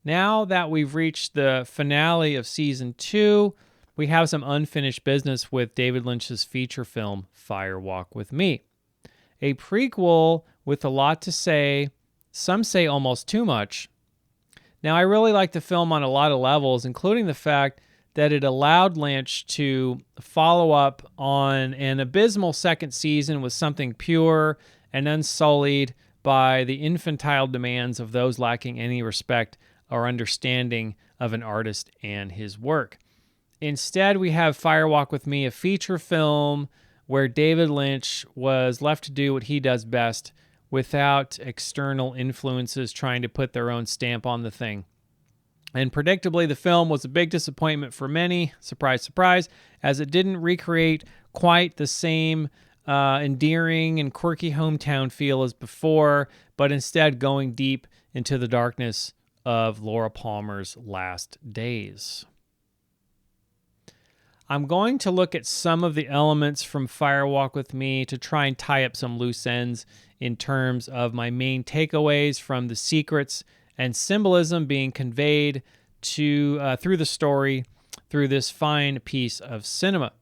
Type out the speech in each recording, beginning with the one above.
Now that we've reached the finale of season 2, we have some unfinished business with David Lynch's feature film, Fire Walk with Me. A prequel with a lot to say, some say almost too much. Now, I really like the film on a lot of levels, including the fact that it allowed Lynch to follow up on an abysmal second season with something pure and unsullied by the infantile demands of those lacking any respect or understanding of an artist and his work. Instead, we have Fire Walk with Me, a feature film where David Lynch was left to do what he does best without external influences trying to put their own stamp on the thing. And predictably, the film was a big disappointment for many, surprise, surprise, as it didn't recreate quite the same endearing and quirky hometown feel as before, but instead going deep into the darkness of Laura Palmer's last days. I'm going to look at some of the elements from Fire Walk with Me to try and tie up some loose ends in terms of my main takeaways from the secrets and symbolism being conveyed to through the story through this fine piece of cinema.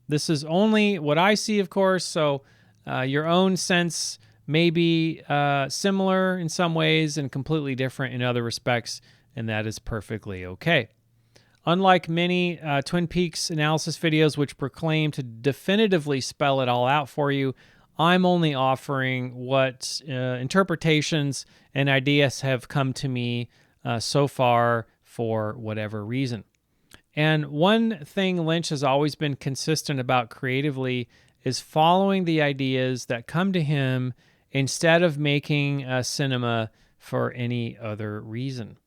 This is only what I see, of course, so your own sense may be similar in some ways and completely different in other respects, and that is perfectly okay. Unlike many Twin Peaks analysis videos which proclaim to definitively spell it all out for you, I'm only offering what interpretations and ideas have come to me so far for whatever reason. And one thing Lynch has always been consistent about creatively is following the ideas that come to him instead of making cinema for any other reason.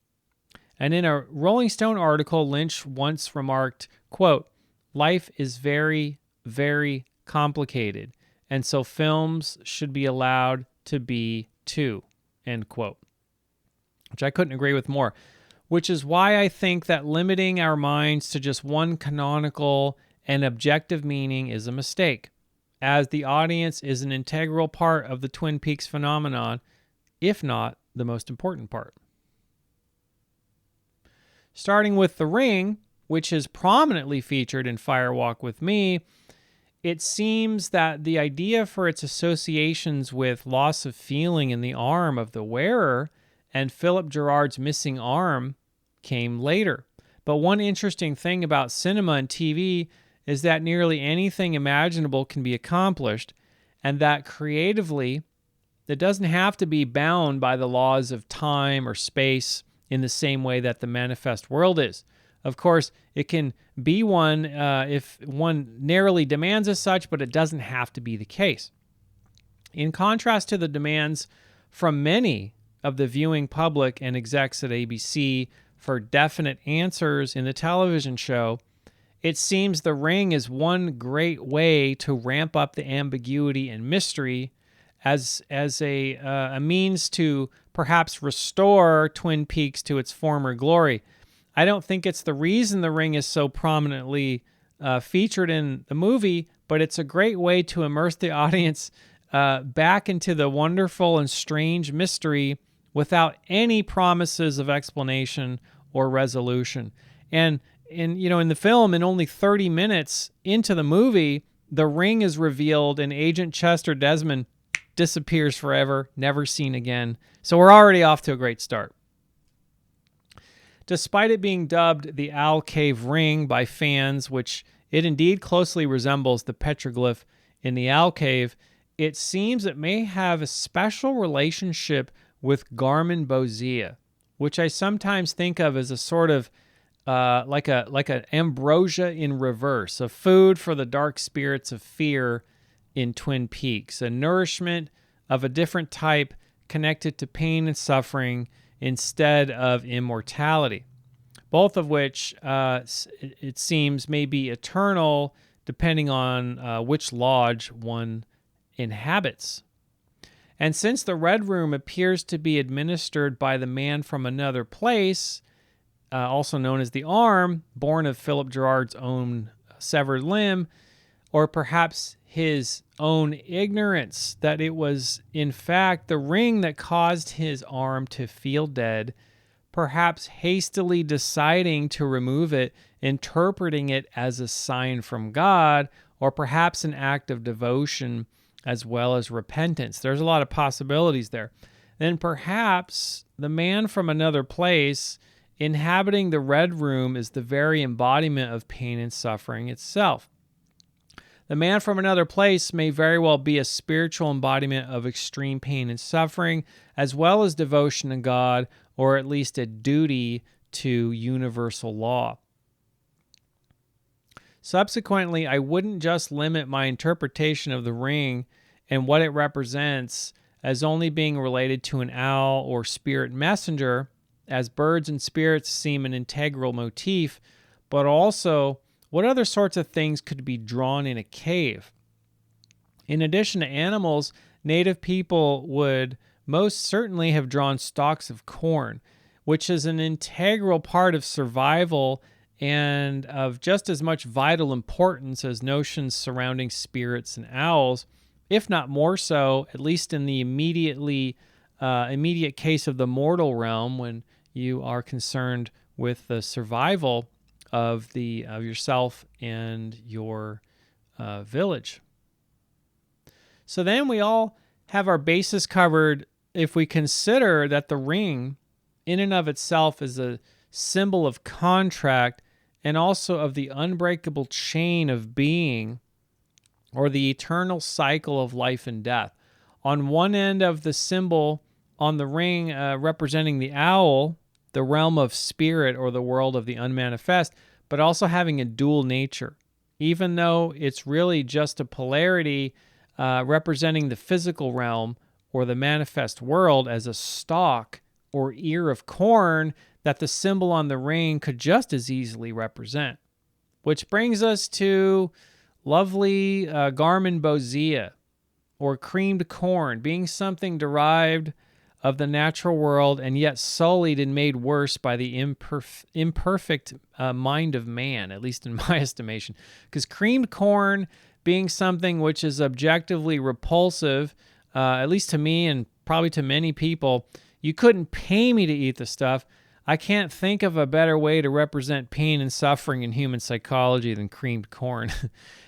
And in a Rolling Stone article, Lynch once remarked, quote, "Life is very, very complicated, and so films should be allowed to be too," end quote. Which I couldn't agree with more. Which is why I think that limiting our minds to just one canonical and objective meaning is a mistake, as the audience is an integral part of the Twin Peaks phenomenon, if not the most important part. Starting with The Ring, which is prominently featured in Fire Walk with Me, it seems that the idea for its associations with loss of feeling in the arm of the wearer and Philip Gerard's missing arm came later. But one interesting thing about cinema and TV is that nearly anything imaginable can be accomplished, and that creatively, it doesn't have to be bound by the laws of time or space in the same way that the manifest world is. Of course, it can be one if one narrowly demands as such, but it doesn't have to be the case. In contrast to the demands from many of the viewing public and execs at ABC for definite answers in the television show, it seems The Ring is one great way to ramp up the ambiguity and mystery as a means to perhaps restore Twin Peaks to its former glory. I don't think it's the reason The Ring is so prominently featured in the movie, but it's a great way to immerse the audience back into the wonderful and strange mystery without any promises of explanation or resolution. And in the film, in only 30 minutes into the movie, The Ring is revealed and Agent Chester Desmond disappears forever, never seen again. So we're already off to a great start. Despite it being dubbed the Owl Cave Ring by fans, which it indeed closely resembles the petroglyph in the Owl Cave, it seems it may have a special relationship with Garmonbozia, which I sometimes think of as a sort of like an ambrosia in reverse, a food for the dark spirits of fear in Twin Peaks, a nourishment of a different type connected to pain and suffering instead of immortality, both of which it seems may be eternal depending on which lodge one inhabits. And since the Red Room appears to be administered by the man from another place, also known as the Arm, born of Philip Gerard's own severed limb, or perhaps his own ignorance that it was in fact the ring that caused his arm to feel dead, perhaps hastily deciding to remove it, interpreting it as a sign from God, or perhaps an act of devotion as well as repentance. There's a lot of possibilities there. Then perhaps the man from another place inhabiting the red room is the very embodiment of pain and suffering itself. The man from another place may very well be a spiritual embodiment of extreme pain and suffering, as well as devotion to God, or at least a duty to universal law. Subsequently, I wouldn't just limit my interpretation of the ring and what it represents as only being related to an owl or spirit messenger, as birds and spirits seem an integral motif, but also what other sorts of things could be drawn in a cave. In addition to animals, native people would most certainly have drawn stalks of corn, which is an integral part of survival and of just as much vital importance as notions surrounding spirits and owls, if not more so, at least in the immediate case of the mortal realm, when you are concerned with the survival of yourself and your village. So then we all have our bases covered if we consider that the ring in and of itself is a symbol of contract and also of the unbreakable chain of being, or the eternal cycle of life and death. On one end of the symbol on the ring representing the owl, the realm of spirit or the world of the unmanifest, but also having a dual nature, even though it's really just a polarity representing the physical realm or the manifest world as a stalk or ear of corn that the symbol on the ring could just as easily represent. Which brings us to lovely Garmonbozia, or creamed corn, being something derived of the natural world and yet sullied and made worse by the imperfect mind of man, at least in my estimation. Because creamed corn being something which is objectively repulsive, at least to me and probably to many people, you couldn't pay me to eat the stuff. I can't think of a better way to represent pain and suffering in human psychology than creamed corn.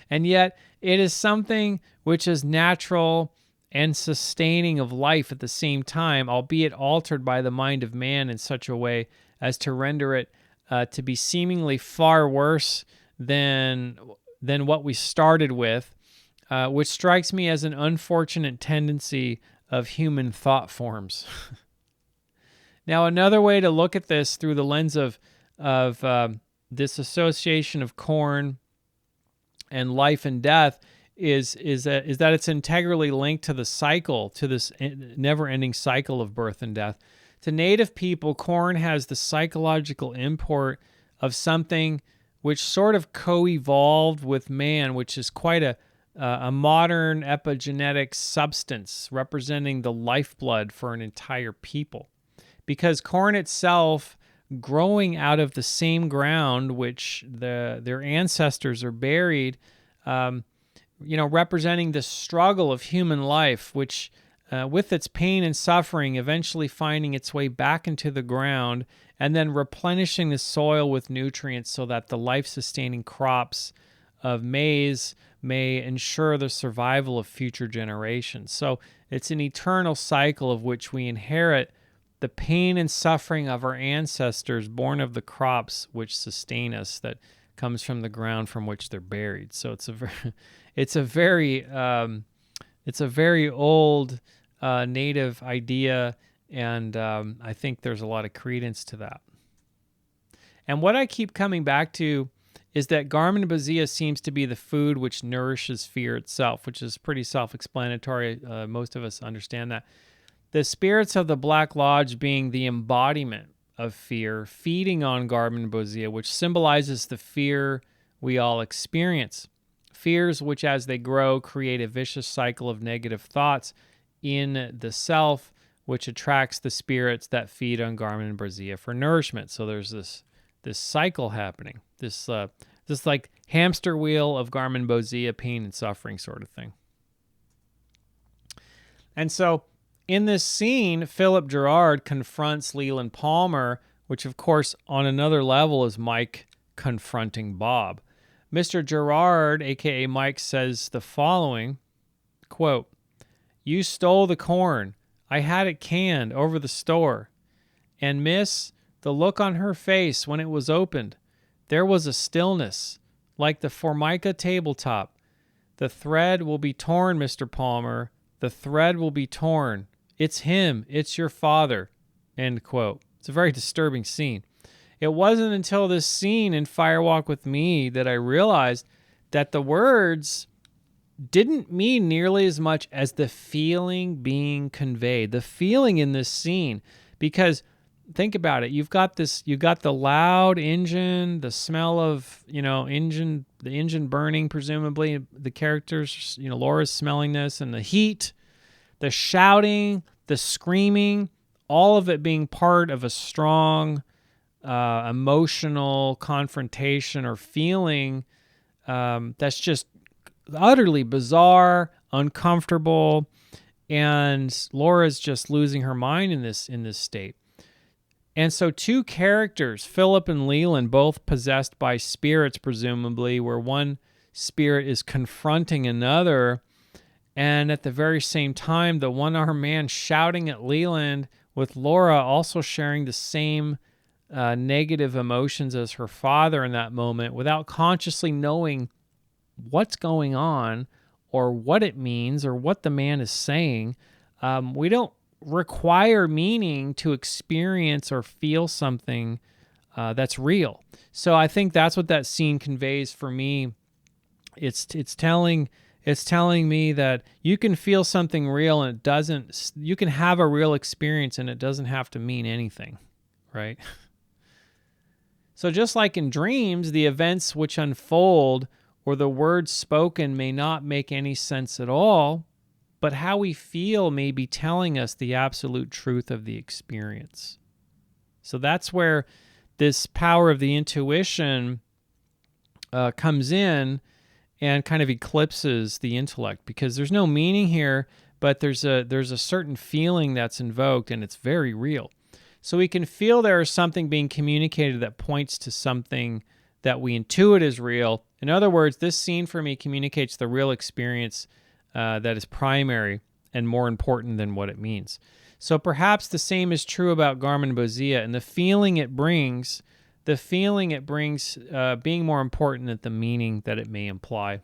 And yet, it is something which is natural and sustaining of life at the same time, albeit altered by the mind of man in such a way as to render it to be seemingly far worse than what we started with, which strikes me as an unfortunate tendency of human thought forms. Now, another way to look at this through the lens of this association of corn and life and death is that it's integrally linked to the cycle, to this never-ending cycle of birth and death. To native people, corn has the psychological import of something which sort of co-evolved with man, which is quite a modern epigenetic substance representing the lifeblood for an entire people. Because corn itself, growing out of the same ground which their ancestors are buried, representing the struggle of human life, which with its pain and suffering, eventually finding its way back into the ground and then replenishing the soil with nutrients so that the life-sustaining crops of maize may ensure the survival of future generations. So it's an eternal cycle of which we inherit the pain and suffering of our ancestors born of the crops which sustain us, that comes from the ground from which they're buried. So it's a very old native idea, and I think there's a lot of credence to that. And what I keep coming back to is that Garmonbozia seems to be the food which nourishes fear itself, which is pretty self-explanatory. Most of us understand that. The spirits of the Black Lodge being the embodiment of fear, feeding on Garmonbozia, which symbolizes the fear we all experience. Fears which, as they grow, create a vicious cycle of negative thoughts in the self, which attracts the spirits that feed on Garmonbozia for nourishment. So there's this cycle happening, this like hamster wheel of Garmonbozia, pain and suffering sort of thing. And so in this scene, Philip Gerard confronts Leland Palmer which of course on another level is Mike confronting Bob. Mr. Gerard, aka Mike, says the following, quote, "You stole the corn. I had it canned over the store. And miss, the look on her face when it was opened, there was a stillness, like the Formica tabletop. The thread will be torn, Mr. Palmer. The thread will be torn. It's him. It's your father." End quote. It's a very disturbing scene. It wasn't until this scene in Firewalk with Me that I realized that the words didn't mean nearly as much as the feeling being conveyed. The feeling in this scene, because think about it. You've got the loud engine, the smell of, the engine burning, presumably the characters, Laura's smelling this, and the heat, the shouting, the screaming, all of it being part of a strong emotional confrontation or feeling that's just utterly bizarre, uncomfortable, and Laura's just losing her mind in this state. And so two characters, Philip and Leland, both possessed by spirits, presumably, where one spirit is confronting another, and at the very same time, the one-armed man shouting at Leland, with Laura also sharing the same negative emotions as her father in that moment without consciously knowing what's going on or what it means or what the man is saying. We don't require meaning to experience or feel something that's real. So I think that's what that scene conveys for me. It's telling me that you can feel something real and it doesn't. You can have a real experience and it doesn't have to mean anything, right? So just like in dreams, the events which unfold or the words spoken may not make any sense at all, but how we feel may be telling us the absolute truth of the experience. So that's where this power of the intuition comes in and kind of eclipses the intellect, because there's no meaning here, but there's a certain feeling that's invoked, and it's very real. So we can feel there is something being communicated that points to something that we intuit is real. In other words, this scene for me communicates the real experience that is primary and more important than what it means. So perhaps the same is true about Garmonbozia, and the feeling it brings being more important than the meaning that it may imply.